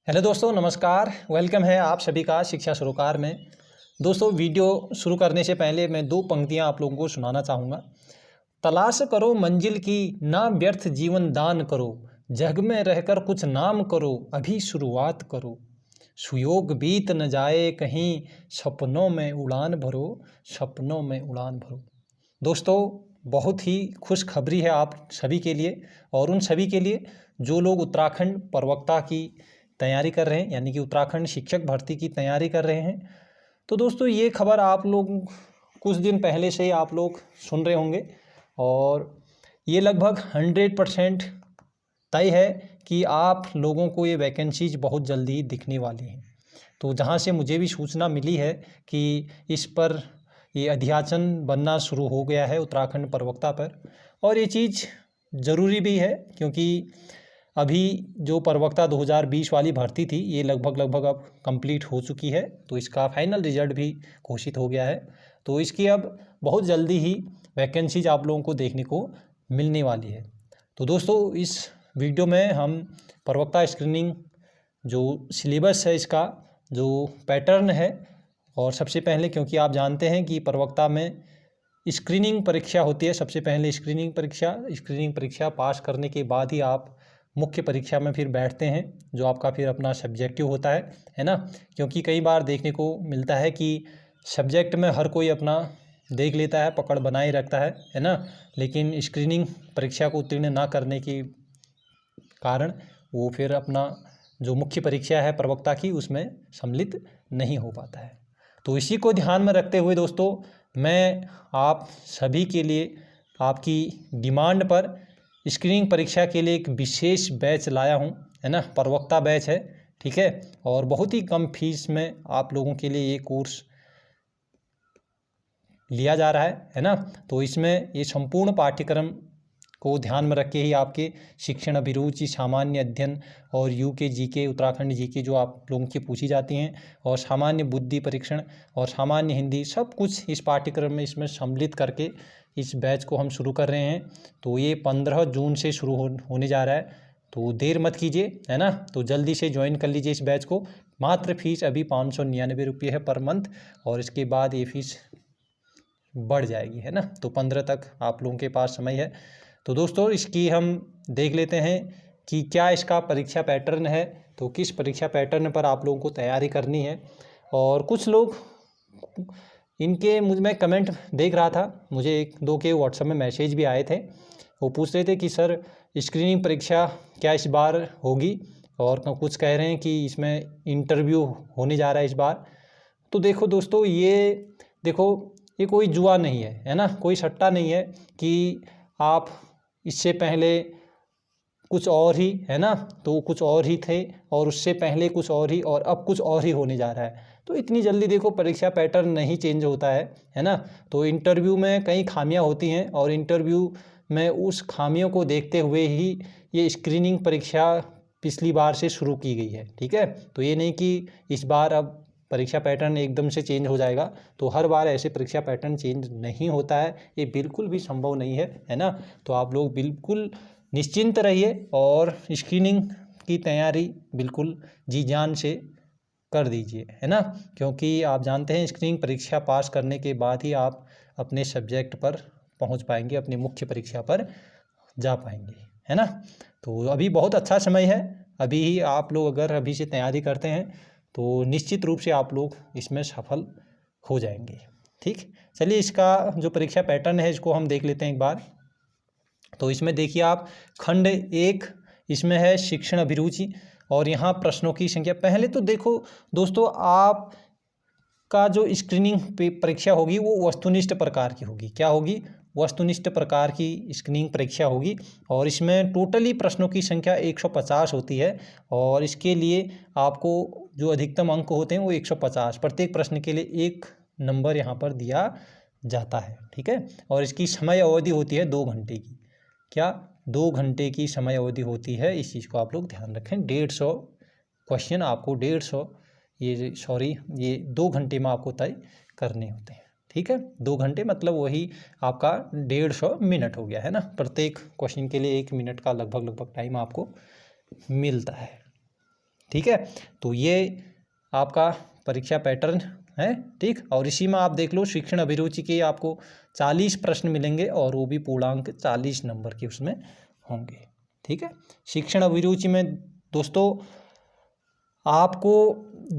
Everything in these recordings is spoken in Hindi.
हेलो दोस्तों, नमस्कार। वेलकम है आप सभी का शिक्षा सरोकार में। दोस्तों, वीडियो शुरू करने से पहले मैं दो पंक्तियां आप लोगों को सुनाना चाहूँगा। तलाश करो मंजिल की, ना व्यर्थ जीवन दान करो। जग में रहकर कुछ नाम करो, अभी शुरुआत करो। सुयोग बीत न जाए कहीं, सपनों में उड़ान भरो, सपनों में उड़ान भरो। दोस्तों, बहुत ही खुशखबरी है आप सभी के लिए और उन सभी के लिए जो लोग उत्तराखंड प्रवक्ता की तैयारी कर रहे हैं, यानी कि उत्तराखंड शिक्षक भर्ती की तैयारी कर रहे हैं। तो दोस्तों, ये खबर आप लोग कुछ दिन पहले से ही आप लोग सुन रहे होंगे और ये लगभग 100% तय है कि आप लोगों को ये वैकेंसीज बहुत जल्दी ही दिखने वाली हैं। तो जहाँ से मुझे भी सूचना मिली है कि इस पर ये अध्याचन बनना शुरू हो गया है उत्तराखंड प्रवक्ता पर, और ये चीज़ ज़रूरी भी है क्योंकि अभी जो प्रवक्ता 2020 वाली भर्ती थी ये लगभग अब कंप्लीट हो चुकी है। तो इसका फाइनल रिजल्ट भी घोषित हो गया है। तो इसकी अब बहुत जल्दी ही वैकेंसीज आप लोगों को देखने को मिलने वाली है। तो दोस्तों, इस वीडियो में हम प्रवक्ता स्क्रीनिंग जो सिलेबस है, इसका जो पैटर्न है, और सबसे पहले क्योंकि आप जानते हैं कि प्रवक्ता में स्क्रीनिंग परीक्षा होती है। सबसे पहले स्क्रीनिंग परीक्षा पास करने के बाद ही आप मुख्य परीक्षा में फिर बैठते हैं, जो आपका फिर अपना सब्जेक्टिव होता है ना। क्योंकि कई बार देखने को मिलता है कि सब्जेक्ट में हर कोई अपना देख लेता है, पकड़ बनाए रखता है ना, लेकिन स्क्रीनिंग परीक्षा को उत्तीर्ण ना करने के कारण वो फिर अपना जो मुख्य परीक्षा है प्रवक्ता की, उसमें सम्मिलित नहीं हो पाता है। तो इसी को ध्यान में रखते हुए दोस्तों, मैं आप सभी के लिए आपकी डिमांड पर स्क्रीनिंग परीक्षा के लिए एक विशेष बैच लाया हूं, है ना। प्रवक्ता बैच है, ठीक है, और बहुत ही कम फीस में आप लोगों के लिए ये कोर्स लिया जा रहा है ना। तो इसमें ये संपूर्ण पाठ्यक्रम को ध्यान में रख के ही आपके शिक्षण अभिरुचि, सामान्य अध्ययन और यूके जीके, उत्तराखंड जीके जो आप लोगों की पूछी जाती हैं, और सामान्य बुद्धि परीक्षण और सामान्य हिंदी, सब कुछ इस पाठ्यक्रम में इसमें सम्मिलित करके इस बैच को हम शुरू कर रहे हैं। तो ये 15 जून से शुरू होने जा रहा है। तो देर मत कीजिए, है ना। तो जल्दी से ज्वाइन कर लीजिए इस बैच को। मात्र फीस अभी 599 रुपये है पर मंथ, और इसके बाद ये फीस बढ़ जाएगी, है ना। तो 15 तक आप लोगों के पास समय है। तो दोस्तों, इसकी हम देख लेते हैं कि क्या इसका परीक्षा पैटर्न है, तो किस परीक्षा पैटर्न पर आप लोगों को तैयारी करनी है। और कुछ लोग इनके मुझ में कमेंट देख रहा था, मुझे 1-2 के व्हाट्सएप में मैसेज भी आए थे। वो पूछ रहे थे कि सर स्क्रीनिंग परीक्षा क्या इस बार होगी, और कुछ कह रहे हैं कि इसमें इंटरव्यू होने जा रहा है इस बार। तो देखो दोस्तों, ये कोई जुआ नहीं है ना, कोई सट्टा नहीं है कि आप इससे पहले कुछ और ही, है ना, तो कुछ और ही थे, और उससे पहले कुछ और ही, और अब कुछ और ही होने जा रहा है। तो इतनी जल्दी देखो परीक्षा पैटर्न नहीं चेंज होता है ना। तो इंटरव्यू में कई खामियां होती हैं, और इंटरव्यू में उस खामियों को देखते हुए ही ये स्क्रीनिंग परीक्षा पिछली बार से शुरू की गई है, ठीक है। तो ये नहीं कि इस बार अब परीक्षा पैटर्न एकदम से चेंज हो जाएगा। तो हर बार ऐसे परीक्षा पैटर्न चेंज नहीं होता है, ये बिल्कुल भी संभव नहीं है ना। तो आप लोग बिल्कुल निश्चिंत रहिए और स्क्रीनिंग की तैयारी बिल्कुल जी जान से कर दीजिए, है ना। क्योंकि आप जानते हैं स्क्रीनिंग परीक्षा पास करने के बाद ही आप अपने सब्जेक्ट पर पहुंच पाएंगे, अपनी मुख्य परीक्षा पर जा पाएंगे, है ना। तो अभी बहुत अच्छा समय है। अभी ही आप लोग अगर अभी से तैयारी करते हैं तो निश्चित रूप से आप लोग इसमें सफल हो जाएंगे, ठीक। चलिए, इसका जो परीक्षा पैटर्न है इसको हम देख लेते हैं एक बार। तो इसमें देखिए आप, खंड 1 इसमें है शिक्षण अभिरुचि, और यहाँ प्रश्नों की संख्या। पहले तो देखो दोस्तों, आप का जो स्क्रीनिंग परीक्षा होगी वो वस्तुनिष्ठ प्रकार की होगी। क्या होगी? वस्तुनिष्ठ प्रकार की स्क्रीनिंग परीक्षा होगी, और इसमें टोटली प्रश्नों की संख्या 150 होती है, और इसके लिए आपको जो अधिकतम अंक होते हैं वो 150, प्रत्येक प्रश्न के लिए 1 नंबर यहाँ पर दिया जाता है, ठीक है। और इसकी समय अवधि होती है 2 घंटे की। क्या? 2 घंटे की समय अवधि होती है, इस चीज़ को आप लोग ध्यान रखें। 150 क्वेश्चन आपको 150 2 घंटे में आपको तय करने होते हैं, ठीक है। 2 घंटे मतलब वही आपका 150 मिनट हो गया, है ना। प्रत्येक क्वेश्चन के लिए 1 मिनट का लगभग टाइम आपको मिलता है, ठीक है। तो ये आपका परीक्षा पैटर्न है, ठीक। और इसी में आप देख लो शिक्षण अभिरुचि के आपको 40 प्रश्न मिलेंगे और वो भी पूर्णांक 40 नंबर के उसमें होंगे, ठीक है। शिक्षण अभिरुचि में दोस्तों आपको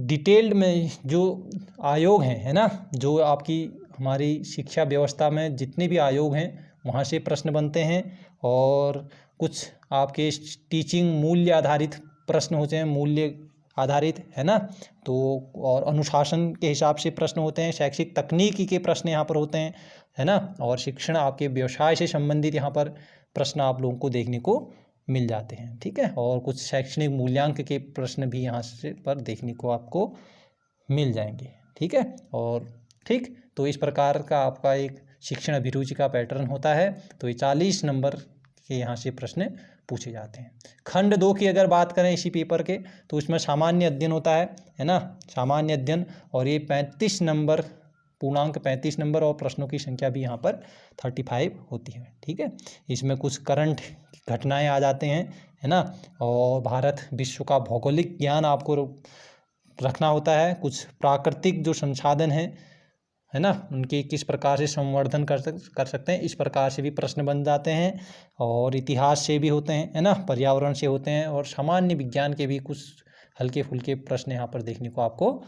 डिटेल्ड में जो आयोग हैं, है ना, जो आपकी हमारी शिक्षा व्यवस्था में जितने भी आयोग हैं वहाँ से प्रश्न बनते हैं, और कुछ आपके टीचिंग मूल्य आधारित प्रश्न होते हैं, मूल्य आधारित, है ना। तो और अनुशासन के हिसाब से प्रश्न होते हैं, शैक्षिक तकनीकी के प्रश्न यहाँ पर होते हैं, है ना। और शिक्षण आपके व्यवसाय से संबंधित यहाँ पर प्रश्न आप लोगों को देखने को मिल जाते हैं, ठीक है। और कुछ शैक्षणिक मूल्यांक के प्रश्न भी यहाँ से पर देखने को आपको मिल जाएंगे, ठीक है। और ठीक, तो इस प्रकार का आपका एक शिक्षण अभिरुचि का पैटर्न होता है। तो ये 40 नंबर के यहाँ से प्रश्न पूछे जाते हैं। खंड 2 की अगर बात करें इसी पेपर के, तो इसमें सामान्य अध्ययन होता है ना, सामान्य अध्ययन, और ये 35 नंबर, पूर्णांक 35 नंबर, और प्रश्नों की संख्या भी यहाँ पर 35 होती है, ठीक है। इसमें कुछ करंट घटनाएं आ जाते हैं, है ना, और भारत विश्व का भौगोलिक ज्ञान आपको रखना होता है। कुछ प्राकृतिक जो संसाधन है ना, उनके किस प्रकार से संवर्धन कर सकते हैं, इस प्रकार से भी प्रश्न बन जाते हैं। और इतिहास से भी होते हैं, है ना, पर्यावरण से होते हैं, और सामान्य विज्ञान के भी कुछ हल्के फुल्के प्रश्न यहाँ पर देखने को आपको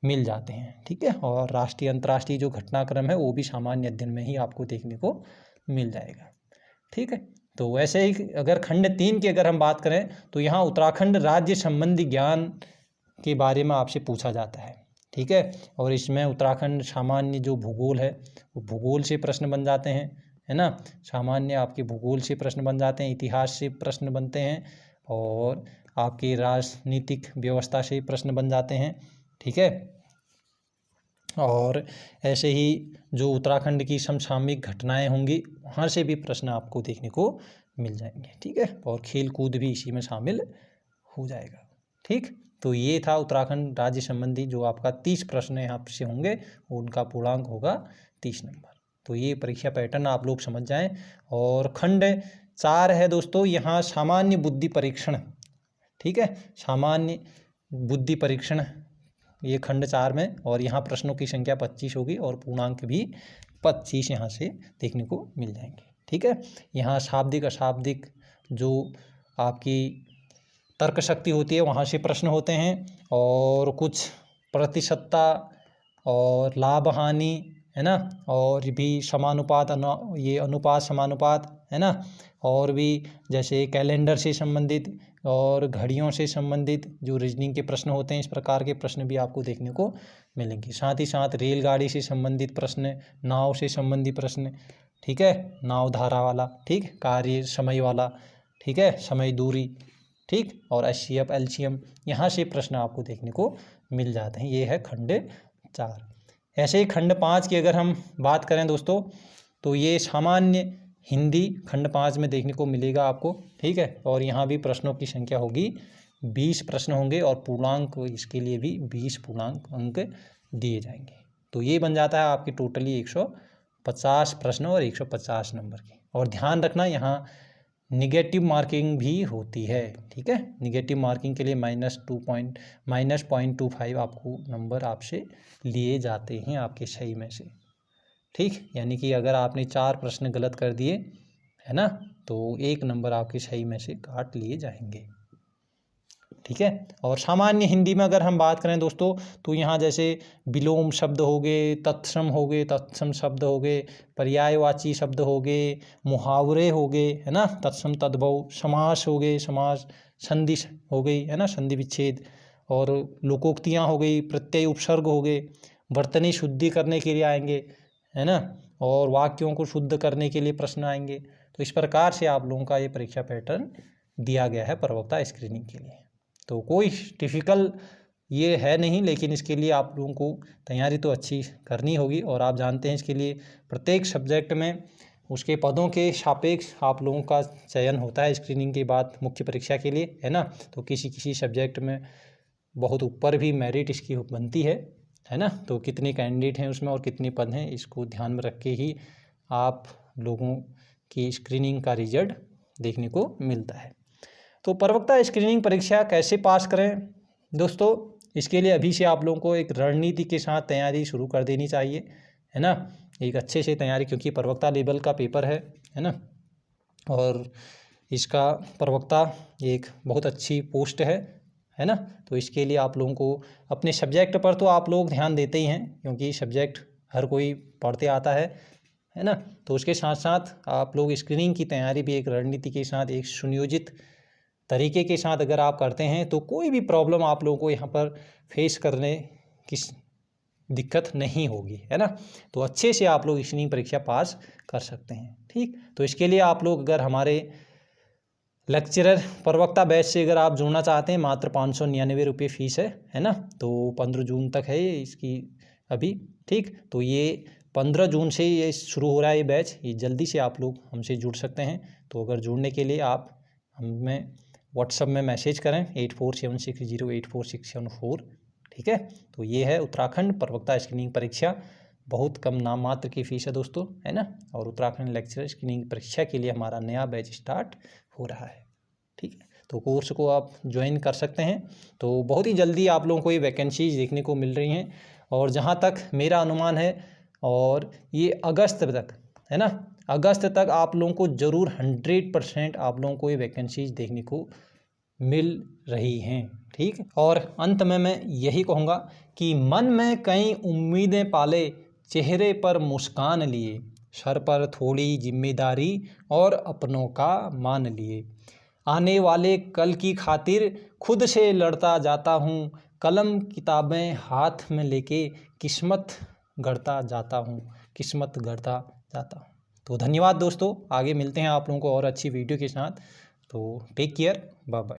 मिल जाते हैं, ठीक है। और राष्ट्रीय अंतर्राष्ट्रीय जो घटनाक्रम है वो भी सामान्य अध्ययन में ही आपको देखने को मिल जाएगा, ठीक है। तो वैसे ही अगर खंड 3 की अगर हम बात करें, तो यहाँ उत्तराखंड राज्य संबंधी ज्ञान के बारे में आपसे पूछा जाता है, ठीक है। और इसमें उत्तराखंड सामान्य जो भूगोल है वो भूगोल से प्रश्न बन जाते हैं, है ना, सामान्य आपके भूगोल से प्रश्न बन जाते हैं, इतिहास से प्रश्न बनते हैं, और आपकी राजनीतिक व्यवस्था से प्रश्न बन जाते हैं, ठीक है। और ऐसे ही जो उत्तराखंड की समसामयिक घटनाएं होंगी वहाँ से भी प्रश्न आपको देखने को मिल जाएंगे, ठीक है। और खेल कूद भी इसी में शामिल हो जाएगा, ठीक। तो ये था उत्तराखंड राज्य संबंधी जो आपका 30 प्रश्न यहाँ से होंगे, उनका पूर्णांक होगा 30 नंबर। तो ये परीक्षा पैटर्न आप लोग समझ जाएं। और खंड 4 है दोस्तों, यहाँ सामान्य बुद्धि परीक्षण, ठीक है, सामान्य बुद्धि परीक्षण, ये खंड 4 में, और यहाँ प्रश्नों की संख्या 25 होगी और पूर्णांक भी 25 यहाँ से देखने को मिल जाएंगे, ठीक है। यहाँ शाब्दिक अशाब्दिक जो आपकी तर्क शक्ति होती है वहाँ से प्रश्न होते हैं, और कुछ प्रतिशतता और लाभ हानि, है ना, और भी समानुपात, ये अनुपात समानुपात, है ना, और भी जैसे कैलेंडर से संबंधित और घड़ियों से संबंधित जो रीजनिंग के प्रश्न होते हैं, इस प्रकार के प्रश्न भी आपको देखने को मिलेंगे। साथ ही साथ रेलगाड़ी से संबंधित प्रश्न, नाव से संबंधित प्रश्न, ठीक है, नाव धारा वाला, ठीक, कार्य समय वाला, ठीक है, समय दूरी, ठीक, और HCF LCM, यहाँ से प्रश्न आपको देखने को मिल जाते हैं। ये है खंड 4। ऐसे ही खंड 5 की अगर हम बात करें दोस्तों, तो ये सामान्य हिंदी खंड 5 में देखने को मिलेगा आपको, ठीक है। और यहाँ भी प्रश्नों की संख्या होगी 20 प्रश्न होंगे, और पूर्णांक इसके लिए भी 20 पूर्णांक अंक दिए जाएंगे। तो ये बन जाता है आपकी टोटली 150 प्रश्न और 150 नंबर की। और ध्यान रखना यहाँ निगेटिव मार्किंग भी होती है, ठीक है। निगेटिव मार्किंग के लिए -0.25 आपको नंबर आपसे लिए जाते हैं आपके सही में से, ठीक। यानी कि अगर आपने 4 प्रश्न गलत कर दिए, है ना, तो 1 नंबर आपके सही में से काट लिए जाएंगे, ठीक है। और सामान्य हिंदी में अगर हम बात करें दोस्तों, तो यहाँ जैसे विलोम शब्द हो गए, तत्सम शब्द हो गए, पर्यायवाची शब्द हो गए, मुहावरे हो गए, है ना, तत्सम तद्भव, समास हो गए, समास, संधि हो गई, है ना, संधि विच्छेद, और लोकोक्तियाँ हो गई, प्रत्यय उपसर्ग हो गए, वर्तनी शुद्धि करने के लिए आएंगे, है ना, और वाक्यों को शुद्ध करने के लिए प्रश्न आएंगे। तो इस प्रकार से आप लोगों का ये परीक्षा पैटर्न दिया गया है प्रवक्ता स्क्रीनिंग के लिए। तो कोई डिफ़िकल्ट ये है नहीं, लेकिन इसके लिए आप लोगों को तैयारी तो अच्छी करनी होगी। और आप जानते हैं इसके लिए प्रत्येक सब्जेक्ट में उसके पदों के सापेक्ष आप लोगों का चयन होता है स्क्रीनिंग के बाद मुख्य परीक्षा के लिए, है ना। तो किसी सब्जेक्ट में बहुत ऊपर भी मेरिट इसकी बनती है ना। तो कितने कैंडिडेट हैं उसमें और कितने पद हैं, इसको ध्यान में रख के ही आप लोगों की स्क्रीनिंग का रिजल्ट देखने को मिलता है। तो प्रवक्ता स्क्रीनिंग परीक्षा कैसे पास करें, दोस्तों इसके लिए अभी से आप लोगों को एक रणनीति के साथ तैयारी शुरू कर देनी चाहिए, है ना। एक अच्छे से तैयारी, क्योंकि प्रवक्ता लेवल का पेपर है ना, और इसका प्रवक्ता एक बहुत अच्छी पोस्ट है ना। तो इसके लिए आप लोगों को अपने सब्जेक्ट पर तो आप लोग ध्यान देते ही हैं, क्योंकि सब्जेक्ट हर कोई पढ़ते आता है ना। तो उसके साथ साथ आप लोग स्क्रीनिंग की तैयारी भी एक रणनीति के साथ, एक सुनियोजित तरीके के साथ अगर आप करते हैं तो कोई भी प्रॉब्लम आप लोगों को यहाँ पर फेस करने की दिक्कत नहीं होगी, है ना। तो अच्छे से आप लोग स्क्रीनिंग परीक्षा पास कर सकते हैं, ठीक। तो इसके लिए आप लोग अगर हमारे लेक्चरर प्रवक्ता बैच से अगर आप जुड़ना चाहते हैं, मात्र 599 रुपये फ़ीस है ना। तो 15 जून तक है इसकी अभी, ठीक। तो ये 15 जून से ये शुरू हो रहा है ये बैच, ये जल्दी से आप लोग हमसे जुड़ सकते हैं। तो अगर जुड़ने के लिए आप हमें व्हाट्सएप में मैसेज करें 8476084674, ठीक है। तो ये है उत्तराखंड प्रवक्ता स्क्रीनिंग परीक्षा, बहुत कम नाम मात्र की फ़ीस है दोस्तों, है ना। और उत्तराखंड लेक्चरर स्क्रीनिंग परीक्षा के लिए हमारा नया बैच स्टार्ट हो रहा है, ठीक है। तो कोर्स को आप ज्वाइन कर सकते हैं। तो बहुत ही जल्दी आप लोगों को ये वैकेंसीज देखने को मिल रही हैं, और जहाँ तक मेरा अनुमान है, और ये अगस्त तक, है ना, अगस्त तक आप लोगों को ज़रूर 100% आप लोगों को ये वैकेंसीज देखने को मिल रही हैं, ठीक। और अंत में मैं यही कहूँगा कि मन में कई उम्मीदें पाले, चेहरे पर मुस्कान लिए, सर पर थोड़ी जिम्मेदारी और अपनों का मान लिए, आने वाले कल की खातिर खुद से लड़ता जाता हूँ, कलम किताबें हाथ में लेके किस्मत गढ़ता जाता हूँ, किस्मत गढ़ता जाता हूँ। तो धन्यवाद दोस्तों, आगे मिलते हैं आप लोगों को और अच्छी वीडियो के साथ। तो टेक केयर, बाय बाय।